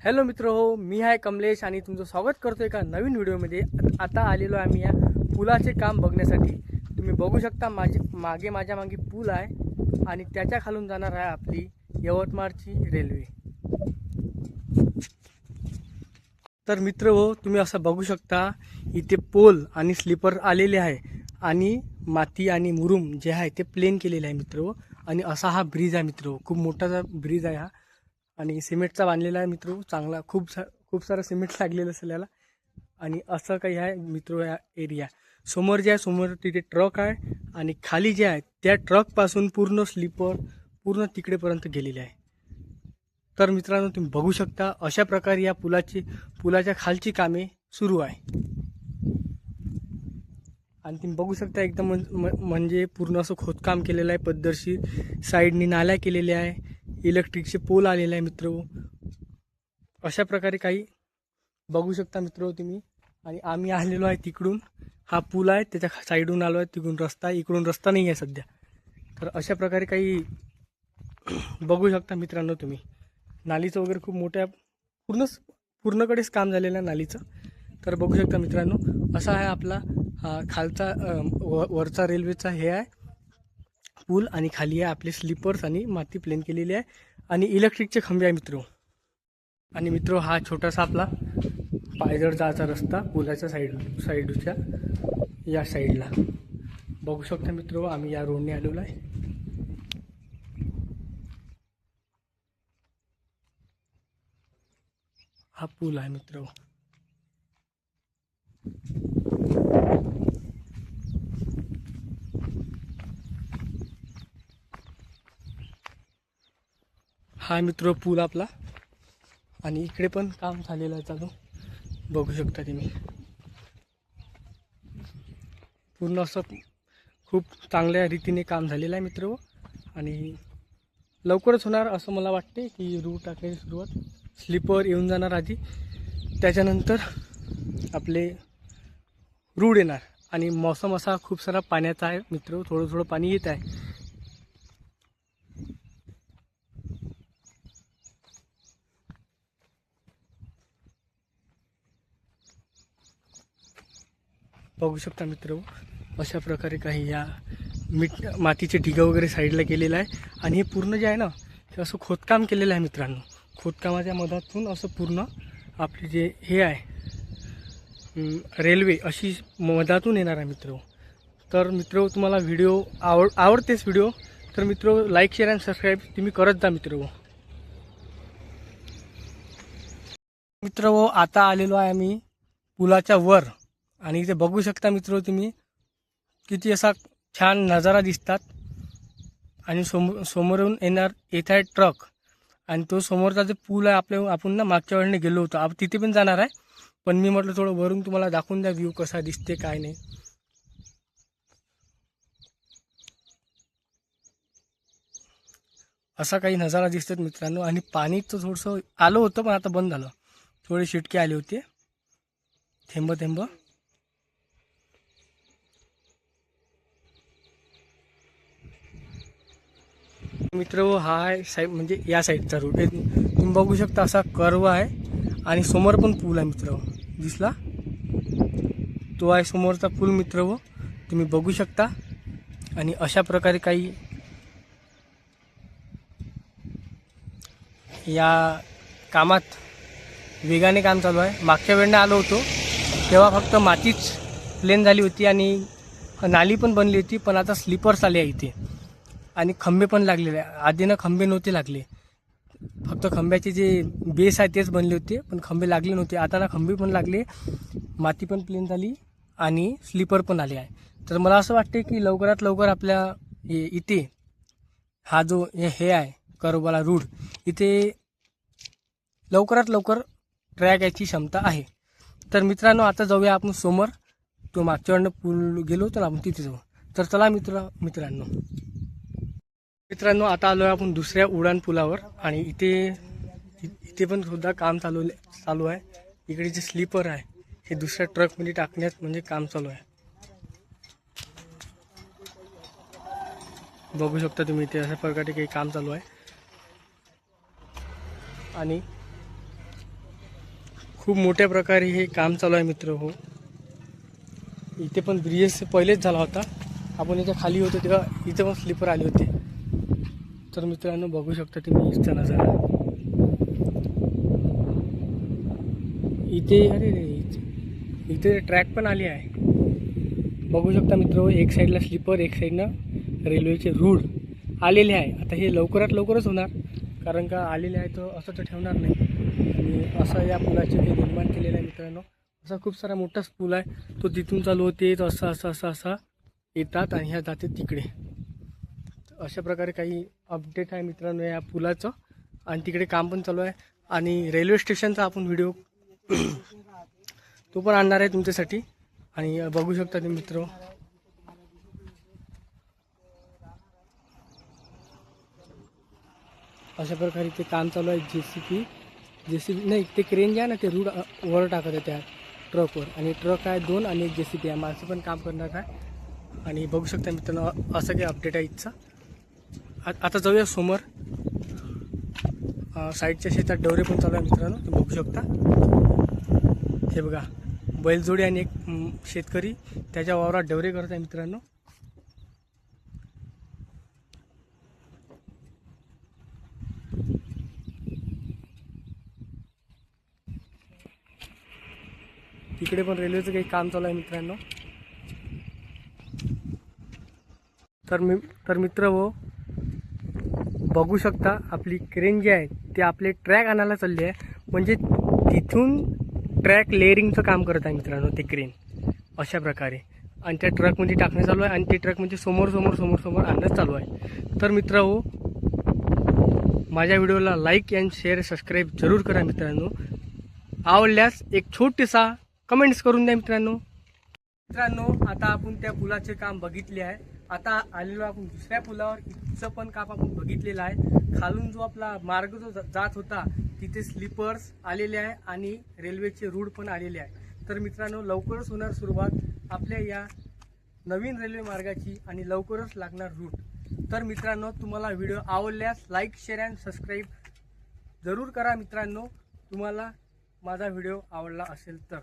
Hello मित्र हो, मी आहे कमलेश आणि तुमचं स्वागत करतो एका नवीन व्हिडिओमध्ये। आता आलेलो आहे आम्ही या पुलाचे काम बघण्यासाठी। तुम्ही बघू शकता माझ्या मागे पूल आहे आणि त्याच्या खालून जाणार आहे आपली यवतमाळची रेल्वे। तर मित्र हो, तुम्ही असं बघू शकता इथे पोल आणि स्लीपर आलेले आहे आणि माती आणि मुरुम जे आहे ते प्लेन केलेले आहे मित्र हो। आणि असा हा ब्रिज आहे मित्र हो, खूप मोठा ब्रिज आहे हा आणि सिमेंटचा बांधलेला आहे मित्र, चांगला खूप सारं सिमेंट लागलेलं असेल याला। आणि असं काही आहे मित्र या एरिया समोर जे आहे, समोर तिथे ट्रक आहे आणि खाली जे आहे त्या ट्रकपासून पूर्ण स्लीपर पूर्ण तिकडेपर्यंत गेलेले आहे। तर मित्रांनो, तुम्ही बघू शकता अशा प्रकारे या पुलाच्या खालची कामे सुरू आहे आणि तुम्ही बघू शकता एकदम म्हणजे पूर्ण असं खोदकाम केलेलं आहे पद्धतशीर। साईडनी नाल्या केलेल्या आहे, इलेक्ट्रिकचे पोल आलेले आहे मित्र। अशा प्रकारे काही बघू शकता मित्र तुम्ही। आणि आम्ही आलेलो आहे तिकडून, हा पूल आहे त्याच्या साईडून आलो आहे, तिकडून रस्ता, इकडून रस्ता नाही आहे सध्या। तर अशा प्रकारे काही बघू शकता मित्रांनो तुम्ही। नालीचं वगैरे खूप मोठ्या पूर्णकडेच काम झालेलं आहे नालीचं। तर बघू शकता मित्रांनो, असा आहे आपला खालचा वरचा रेल्वेचा हे आहे पूल आणि खाली आहे आपले स्लीपर्स आणि माती प्लेन केलेली आहे आणि इलेक्ट्रिकचे खंबे आहे मित्र। आणि मित्र हा छोटासा आपला पायदळ जायचा रस्ता पुलाच्या साईडच्या या साईडला बघू शकता मित्र, आम्ही या रोडने आलेलो आहे। हा पूल आहे मित्र। हा मित्र पूल आपला आणि इकडे पण काम झालेलं आहे चालू, बघू शकता तुम्ही। पूर्ण असं खूप चांगल्या रीतीने काम झालेलं आहे मित्र आणि लवकरच होणार असं मला वाटते की रूट टाकायची सुरुवात, स्लीपर येऊन जाणार आधी, त्याच्यानंतर आपले रूट येणार। आणि मौसम असा खूप सारा पाण्याचा आहे मित्र, थोडं पाणी येत आहे। बघू शकता मित्र, अशा प्रकारे काही या मातीचे ढिगं वगैरे साईडला केलेलं आहे आणि हे पूर्ण जे आहे ना, हे असं खोदकाम केलेलं आहे मित्रांनो। खोदकामाच्या मधातून असं पूर्ण आपले जे हे आहे रेल्वे अशी मधातून येणार आहे मित्र। तर मित्र, तुम्हाला व्हिडिओ आवडतेच व्हिडिओ, तर मित्र लाईक शेअर आणि सबस्क्राईब तुम्ही करत जा मित्र। आता आलेलो आहे आम्ही पुलाच्या वर आणि इथे बघू शकता मित्र तुम्ही किती असा छान नजारा दिसतात। आणि समोरून येत आहे ट्रक आणि तो समोरचा जो पूल आहे आपण ना मागच्या वेळेने गेलो होतो, आपण तिथे पण जाणार आहे, पण मी म्हटलं थोडं वरून तुम्हाला दाखवून द्या व्ह्यू कसा दिसते काय नाही। असा काही नजारा दिसतात मित्रांनो। आणि पाणी तर थोडंसं आलं होतं पण आता बंद झालं, थोडे शिटके आले होते थेंब मित्र। हा आहे म्हणजे या साईडचा रूट आहे, तुम्ही बघू शकता असा कर्व आहे आणि समोर पण पूल आहे मित्र, दिसला तो आहे समोरचा पूल मित्र, तुम्ही बघू शकता। आणि अशा प्रकारे काही या कामात वेगाने काम चालू आहे। मागच्या वेळेने आलो होतो तेव्हा फक्त मातीच प्लेन झाली होती आणि नाली पण बनली होती, पण आता स्लीपर्स आले आहे इथे आणि खंबे पण लागलेले आहे। आधीनं खंबे नव्हते लागले, फक्त खंब्याचे जे बेस आहे तेच बनले होते, पण खंबे लागले नव्हते। आता ना खंबे पण लागले, माती पण प्लेन झाली आणि स्लीपर पण आले आहे। तर मला असं वाटते की लवकरात लवकर आपल्या इथे हा जो हे आहे कर्ववाला रूट, इथे लवकरात लवकर ट्रॅक याची क्षमता आहे। तर मित्रांनो, आता जाऊया आपण समोर, तो मागच्या वेळेनं पूल गेलो तर आपण तिथे जाऊ। तर चला मित्रांनो आता आलो आहे आपण दुसऱ्या उडान पुलावर आणि इथे पण सुद्धा काम चालू आहे। इकडे जे स्लीपर आहे हे दुसऱ्या ट्रकमध्ये टाकण्यात म्हणजे काम चालू आहे, बघू शकता तुम्ही। इथे अशा प्रकारे काही काम चालू आहे आणि खूप मोठ्या प्रकारे हे काम चालू आहे मित्र हो. इथे पण ब्रिज पहिलेच झाला होता. आपण इथे खाली होतो तेव्हा इथे पण स्लीपर आले होते. तर मित्रांनो बघू शकता तुम्ही इथचा नजारा. इथे अरे रे इथे ट्रॅक पण आली आहे. बघू शकता मित्र, एक साईडला स्लीपर, एक साईडनं रेल्वेचे रूळ आलेले आहे. आता हे लवकरात लवकरच होणार, कारण का आलेले आहे तर असं तर ठेवणार नाही. आणि असं या पुलाचे हे निर्माण केलेलं आहे मित्रांनो. असा खूप सारा मोठाच पूल आहे. तो तिथून चालू होते तर असं येतात आणि ह्या जाते तिकडे. अशा प्रकारे काही अपडेट आहे मित्रांनो या पुलाचं. आणि तिकडे काम पण चालू आहे. आणि रेल्वे स्टेशनचा आपण व्हिडिओ तो पण आणणार आहे तुमच्यासाठी. आणि बघू शकता तुम्ही मित्र, अशा प्रकारे ते काम चालू आहे. जेसीबी नाही, ते क्रेन जे आहे ना ते रूट वर टाकत आहे त्या ट्रकवर. आणि ट्रक आहे 2 आणि एक जेसीबी आहे. माणसं पण काम करणार आहे. आणि बघू शकता मित्रांनो असं काही अपडेट आहे इथचा. आता जाऊया समोर. साईडच्या शेतात डवरे पण चालू आहे मित्रांनो, तुम्ही बघू शकता. हे बघा, बैलजोडी आणि एक शेतकरी त्याच्या वावरात डवरे करत आहे मित्रांनो. तिकडे पण रेल्वेचं काही काम चालू आहे मित्रांनो. तर मित्र हो, बघू शकता आपली क्रेन जी आहे ते आपले ट्रॅक आणायला चालली आहे. म्हणजे तिथून ट्रॅक लेअरिंगचं काम करत आहे मित्रांनो ते क्रेन. अशा प्रकारे आणि त्या ट्रकमध्ये टाकणं चालू आहे. आणि ते ट्रकमध्ये समोर आणणं चालू आहे. तर मित्र हो, माझ्या व्हिडिओला लाईक अँड शेअर सबस्क्राईब जरूर करा मित्रांनो. आवडल्यास एक छोटीसा कमेंट्स करून द्या मित्रांनो. आता आपण त्या पुलाचे काम बघितले आहे. आता आलेलो आपण दुसऱ्या पुलावर. इथचं पण काम आपण बघितलेलं आहे. खालून जो आपला मार्ग जो जात होता तिथे स्लीपर्स आलेले आहे आणि रेल्वेचे रूळ पण आलेले आहे. तर मित्रांनो लवकरच होणार सुरुवात आपल्या या नवीन रेल्वे मार्गाची आणि लवकरच लागणार रूट. तर मित्रांनो तुम्हाला व्हिडिओ आवडल्यास लाईक शेअर अँड सबस्क्राईब जरूर करा मित्रांनो, तुम्हाला माझा व्हिडिओ आवडला असेल तर.